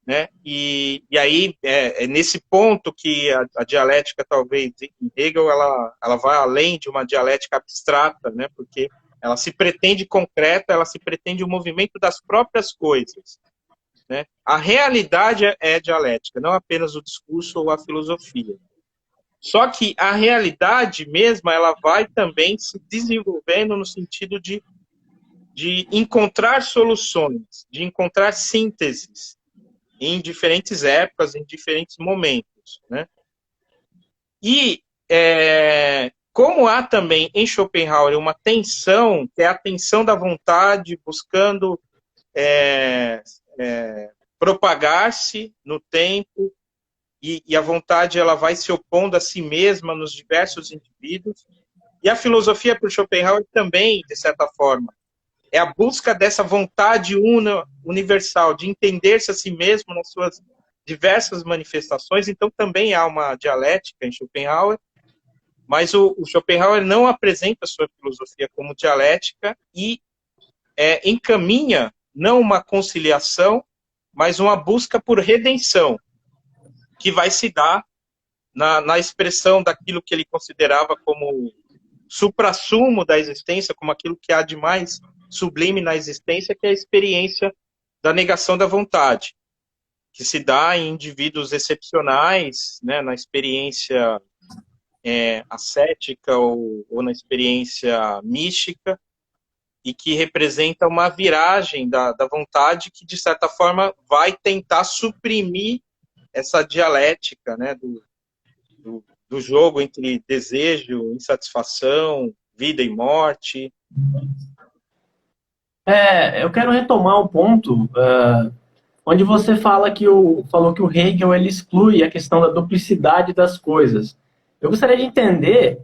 né? E aí é nesse ponto que a dialética, talvez, em Hegel, ela vai além de uma dialética abstrata, né? Porque ela se pretende concreta, ela se pretende o movimento das próprias coisas, né? A realidade é dialética, não apenas o discurso ou a filosofia. Só que a realidade mesma, ela vai também se desenvolvendo no sentido de encontrar soluções, de encontrar sínteses em diferentes épocas, em diferentes momentos, né? E como há também em Schopenhauer uma tensão, que é a tensão da vontade buscando propagar-se no tempo, e a vontade ela vai se opondo a si mesma nos diversos indivíduos, e a filosofia por Schopenhauer também, de certa forma, é a busca dessa vontade universal, de entender-se a si mesmo nas suas diversas manifestações. Então também há uma dialética em Schopenhauer, mas o Schopenhauer não apresenta a sua filosofia como dialética e encaminha não uma conciliação, mas uma busca por redenção, que vai se dar na expressão daquilo que ele considerava como suprassumo da existência, como aquilo que há de mais sublime na existência, que é a experiência da negação da vontade, que se dá em indivíduos excepcionais, né, na experiência ascética ou na experiência mística, e que representa uma viragem da vontade que, de certa forma, vai tentar suprimir essa dialética, né, do jogo entre desejo, insatisfação, vida e morte. Eu quero retomar um ponto onde você falou que o Hegel ele exclui a questão da duplicidade das coisas. Eu gostaria de entender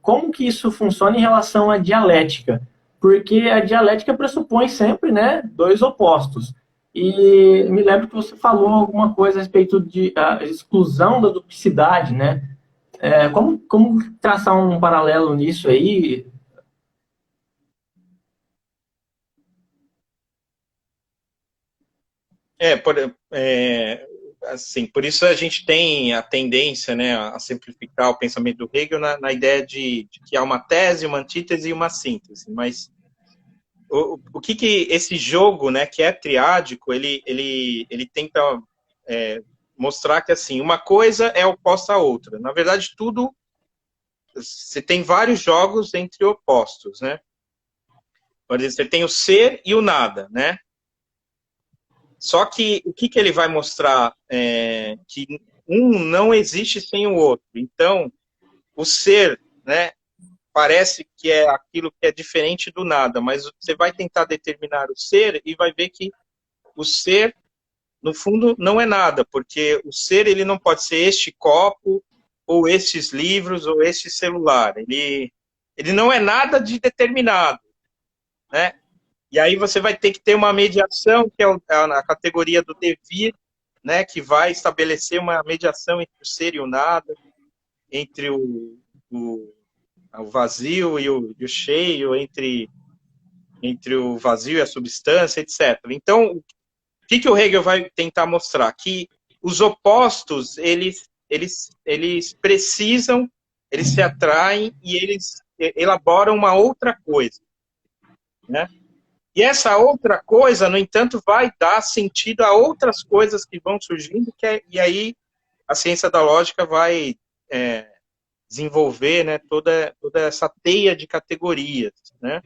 como que isso funciona em relação à dialética, porque a dialética pressupõe sempre, né, dois opostos. E me lembro que você falou alguma coisa a respeito de a exclusão da duplicidade, né? Como traçar um paralelo nisso aí? É, por, assim, por isso a gente tem a tendência, né, a simplificar o pensamento do Hegel na ideia de que há uma tese, uma antítese e uma síntese. Mas o que esse jogo, né, que é triádico, ele tenta mostrar que assim, uma coisa é oposta à outra. Na verdade, tudo você tem vários jogos entre opostos, né? Por exemplo, você tem o ser e o nada, né? Só que o que ele vai mostrar que um não existe sem o outro. Então, o ser, né, parece que é aquilo que é diferente do nada, mas você vai tentar determinar o ser e vai ver que o ser, no fundo, não é nada, porque o ser ele não pode ser este copo, ou estes livros, ou este celular. Ele não é nada de determinado, né? E aí você vai ter que ter uma mediação, que é a categoria do devir, né, que vai estabelecer uma mediação entre o ser e o nada, entre o vazio e o cheio, entre o vazio e a substância, etc. Então, o que o Hegel vai tentar mostrar? Que os opostos, eles precisam, eles se atraem e eles elaboram uma outra coisa, né? E essa outra coisa, no entanto, vai dar sentido a outras coisas que vão surgindo, e aí a ciência da lógica vai desenvolver, né, toda essa teia de categorias, né?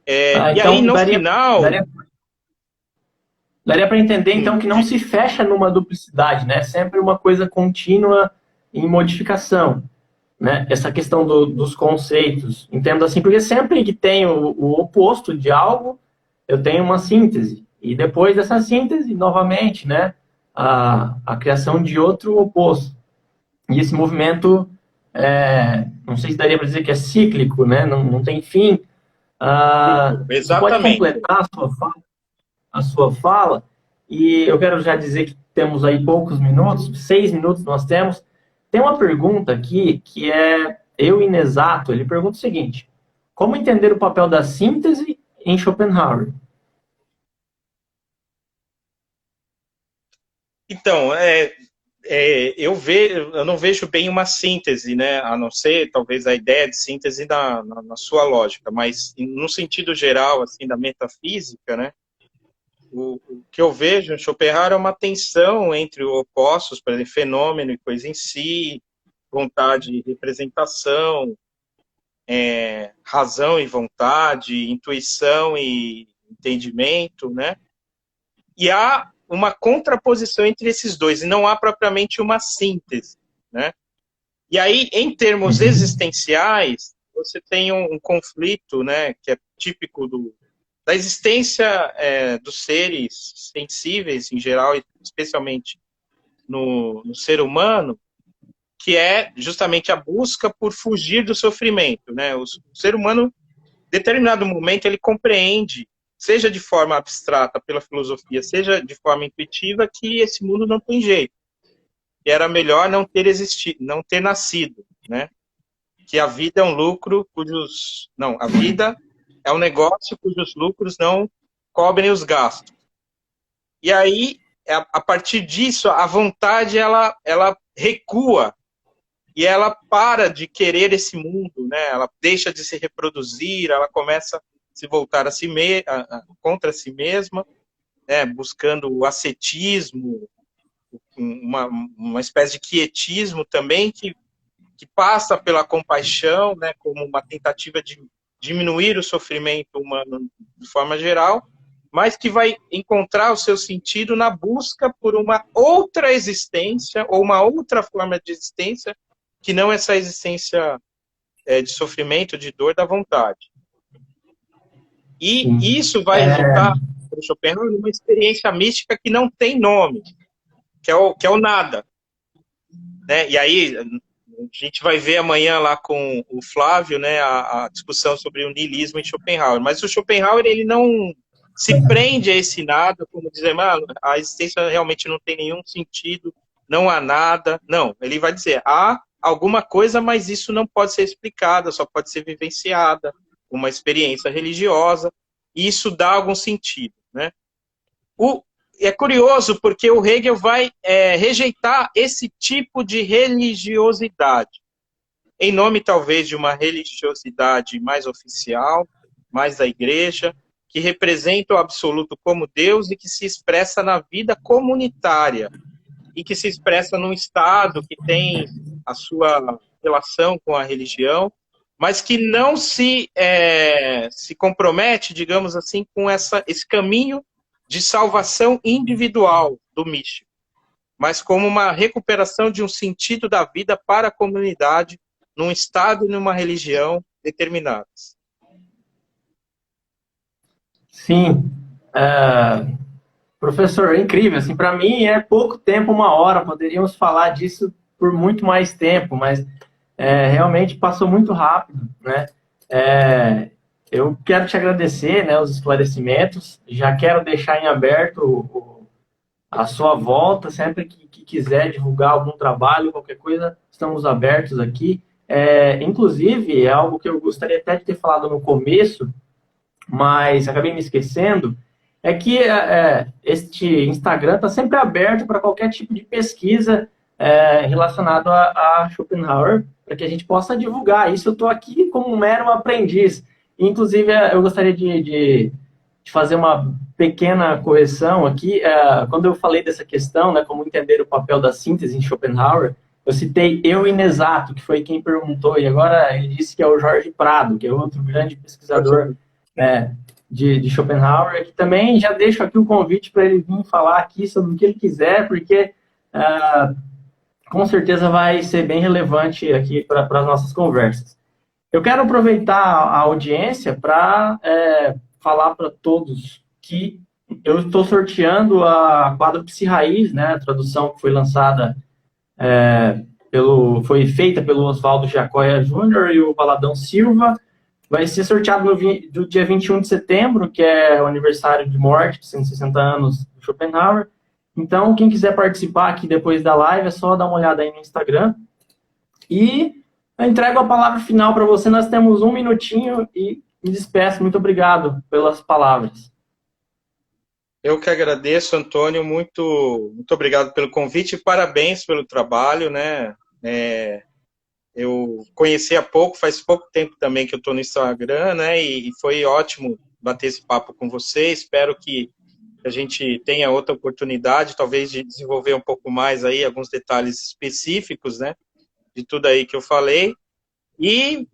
E aí, Então, no final... daria para entender, então, que não se fecha numa duplicidade, né? É sempre uma coisa contínua em modificação, né? Essa questão dos conceitos. Entendo assim, porque sempre que tem o oposto de algo, eu tenho uma síntese. E depois dessa síntese, novamente, né? A criação de outro oposto. E esse movimento, não sei se daria para dizer que é cíclico, né? Não tem fim. Você pode Exatamente. completar a sua fala, e eu quero já dizer que temos aí poucos minutos, 6 minutos nós temos. Tem uma pergunta aqui que é eu inexato. Ele pergunta o seguinte: como entender o papel da síntese em Schopenhauer? Então, eu não vejo bem uma síntese, né? A não ser, talvez, a ideia de síntese na sua lógica, mas no sentido geral, assim, da metafísica, né? O que eu vejo em Schopenhauer é uma tensão entre opostos, por exemplo, fenômeno e coisa em si, vontade e representação, razão e vontade, intuição e entendimento, né? E há uma contraposição entre esses dois, e não há propriamente uma síntese, né? E aí, em termos existenciais, você tem um conflito, né, que é típico da existência dos seres sensíveis em geral, e especialmente no ser humano, que é justamente a busca por fugir do sofrimento, né? O ser humano, em determinado momento, ele compreende, seja de forma abstrata pela filosofia, seja de forma intuitiva, que esse mundo não tem jeito. Que era melhor não ter existido, não ter nascido, né? Que a vida é um lucro cujos... Não, a vida é um negócio cujos lucros não cobrem os gastos. E aí, a partir disso, a vontade, ela recua e ela para de querer esse mundo, né? Ela deixa de se reproduzir, ela começa a se voltar contra si mesma, né? Buscando o ascetismo, uma espécie de quietismo também que passa pela compaixão, né? Como uma tentativa de diminuir o sofrimento humano de forma geral, mas que vai encontrar o seu sentido na busca por uma outra existência ou uma outra forma de existência que não essa existência de sofrimento, de dor, da vontade. E isso vai resultar, por para Schopenhauer uma experiência mística que não tem nome, que é o nada. Né? E aí, a gente vai ver amanhã lá com o Flávio, né, a discussão sobre o niilismo em Schopenhauer. Mas o Schopenhauer, ele não se prende a esse nada, como dizer, mano, a existência realmente não tem nenhum sentido, não há nada. Não, ele vai dizer, há alguma coisa, mas isso não pode ser explicada, só pode ser vivenciada, uma experiência religiosa, e isso dá algum sentido. Né? É curioso porque o Hegel vai rejeitar esse tipo de religiosidade, em nome talvez de uma religiosidade mais oficial, mais da igreja, que representa o absoluto como Deus e que se expressa na vida comunitária, e que se expressa num Estado que tem a sua relação com a religião, mas que não se compromete, digamos assim, com esse caminho de salvação individual do místico, mas como uma recuperação de um sentido da vida para a comunidade, num Estado e numa religião determinadas. Sim. Professor, é incrível. Assim, para mim é pouco tempo, 1 hora. Poderíamos falar disso por muito mais tempo, mas realmente passou muito rápido, né? Eu quero te agradecer, né, os esclarecimentos. Já quero deixar em aberto a sua volta, sempre que quiser divulgar algum trabalho, qualquer coisa, estamos abertos aqui. Inclusive, é algo que eu gostaria até de ter falado no começo, mas acabei me esquecendo, é que este Instagram está sempre aberto para qualquer tipo de pesquisa relacionado a Schopenhauer, para que a gente possa divulgar. Isso eu estou aqui como um mero aprendiz. Inclusive, eu gostaria de fazer uma pequena correção aqui. Quando eu falei dessa questão, né, como entender o papel da síntese em Schopenhauer, eu citei eu inexato, que foi quem perguntou, e agora ele disse que é o Jorge Prado, que é outro grande pesquisador de Schopenhauer, que também já deixo aqui o convite para ele vir falar aqui sobre o que ele quiser, porque com certeza vai ser bem relevante aqui para as nossas conversas. Eu quero aproveitar a audiência para falar para todos que eu estou sorteando a Quádruplice Raiz, né, a tradução que foi lançada, foi feita pelo Oswaldo Giacoia Júnior e o Valadão Silva. Vai ser sorteado no dia 21 de setembro, que é o aniversário de morte, de 160 anos do Schopenhauer. Então, quem quiser participar aqui depois da live, é só dar uma olhada aí no Instagram. E eu entrego a palavra final para você. Nós temos 1 minutinho e me despeço. Muito obrigado pelas palavras. Eu que agradeço, Antônio. Muito, muito obrigado pelo convite e parabéns pelo trabalho, né? Eu conheci há pouco, faz pouco tempo também que eu estou no Instagram, né? E foi ótimo bater esse papo com você. Espero que a gente tenha outra oportunidade, talvez, de desenvolver um pouco mais aí alguns detalhes específicos, né? De tudo aí que eu falei. E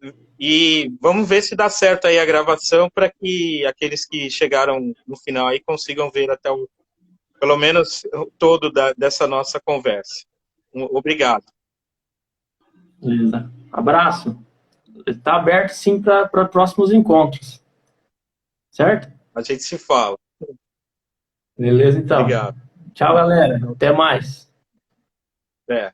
vamos ver se dá certo aí a gravação para que aqueles que chegaram no final aí consigam ver até pelo menos todo dessa nossa conversa. Obrigado. Beleza. Abraço. Está aberto, sim, para próximos encontros. Certo? A gente se fala. Beleza, então. Obrigado. Tchau, galera. Até mais. É.